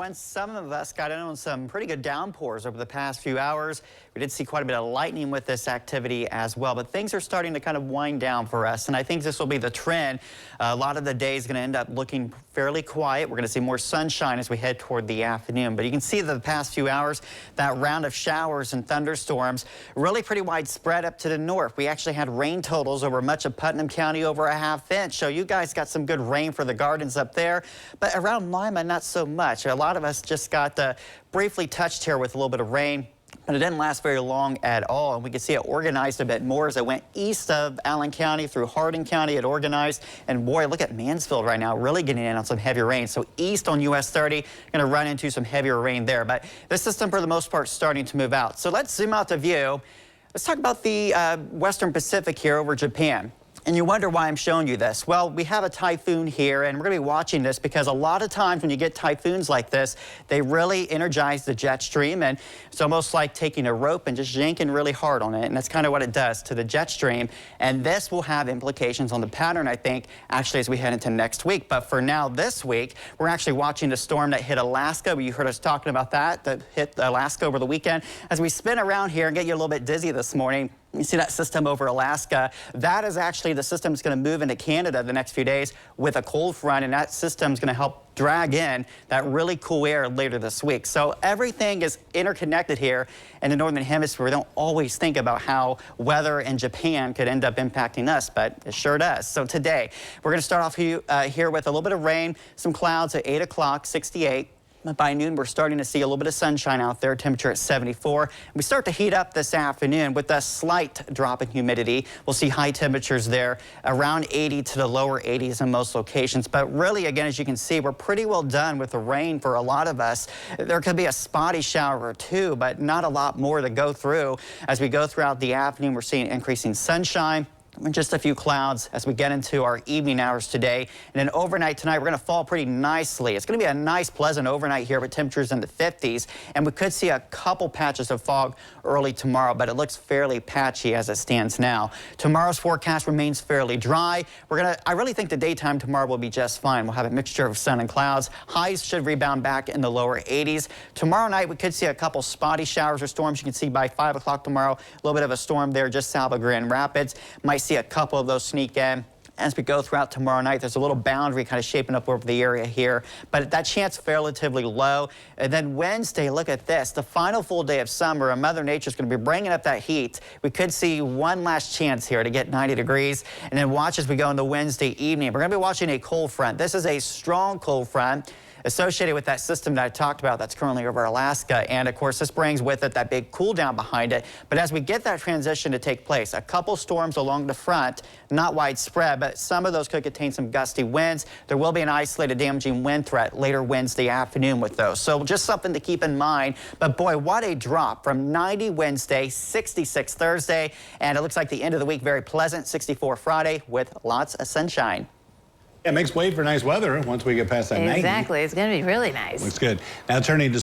front. Some of us got in on some pretty good downpours over the past few hours. We did see quite a bit of lightning with this activity as well, but things are starting to kind of wind down for us, and I think this will be the trend. A lot of the day is going to end up looking fairly quiet. We're going to see more sunshine as we head toward the afternoon, but you can see the past few hours, that round of showers and thunderstorms, really pretty widespread up to the north. We actually had rain totals over much of Putnam County over a ½ inch, so you guys got some good rain for the gardens up there, but around Lima, not so much. A lot of us just got briefly touched here with a little bit of rain, but it didn't last very long at all. And we could see it organized a bit more as it went east of Allen County through Hardin County. It organized. And boy, look at Mansfield right now, really getting in on some heavier rain. So east on US 30, going to run into some heavier rain there. But this system, for the most part, starting to move out. So let's zoom out the view. Let's talk about the Western Pacific here over Japan. And you wonder why I'm showing you this. Well, we have a typhoon here, and we're going to be watching this because a lot of times when you get typhoons like this, they really energize the jet stream, and it's almost like taking a rope and just yanking really hard on it, and that's kind of what it does to the jet stream. And this will have implications on the pattern, I think, actually as we head into next week. But for now, this week, we're actually watching the storm that hit Alaska. You heard us talking about that hit Alaska over the weekend. As we spin around here and get you a little bit dizzy this morning, you see that system over Alaska. That is actually the system that's going to move into Canada the next few days with a cold front, and that system is going to help drag in that really cool air later this week. So everything is interconnected here in the Northern Hemisphere. We don't always think about how weather in Japan could end up impacting us, but it sure does. So today, we're going to start off here with a little bit of rain, some clouds at 8 o'clock, 68. By noon, we're starting to see a little bit of sunshine out there, temperature at 74. We start to heat up this afternoon with a slight drop in humidity. We'll see high temperatures there, around 80 to the lower 80s in most locations. But really, again, as you can see, we're pretty well done with the rain for a lot of us. There could be a spotty shower or two, but not a lot more to go through. As we go throughout the afternoon, we're seeing increasing sunshine. Just a few clouds as we get into our evening hours today. And then overnight tonight, we're going to fall pretty nicely. It's going to be a nice, pleasant overnight here with temperatures in the 50s. And we could see a couple patches of fog early tomorrow, but it looks fairly patchy as it stands now. Tomorrow's forecast remains fairly dry. I really think the daytime tomorrow will be just fine. We'll have a mixture of sun and clouds. Highs should rebound back in the lower 80s. Tomorrow night, we could see a couple spotty showers or storms. You can see by 5 o'clock tomorrow, a little bit of a storm there just south of Grand Rapids. Might see a couple of those sneak in. As we go throughout tomorrow night, there's a little boundary kind of shaping up over the area here, but that chance relatively low. And then Wednesday, look at this, the final full day of summer, and Mother Nature's going to be bringing up that heat. We could see one last chance here to get 90 degrees. And then watch as we go into Wednesday evening. We're going to be watching a cold front. This is a strong cold front associated with that system that I talked about that's currently over Alaska. And of course, this brings with it that big cool down behind it. But as we get that transition to take place, a couple storms along the front, not widespread, but some of those could contain some gusty winds. There will be an isolated damaging wind threat later Wednesday afternoon with those. So just something to keep in mind. But boy, what a drop from 90 Wednesday, 66 Thursday. And it looks like the end of the week very pleasant, 64 Friday with lots of sunshine. It makes way for nice weather once we get past that 90. Exactly. It's going to be really nice. Looks good. Now turning to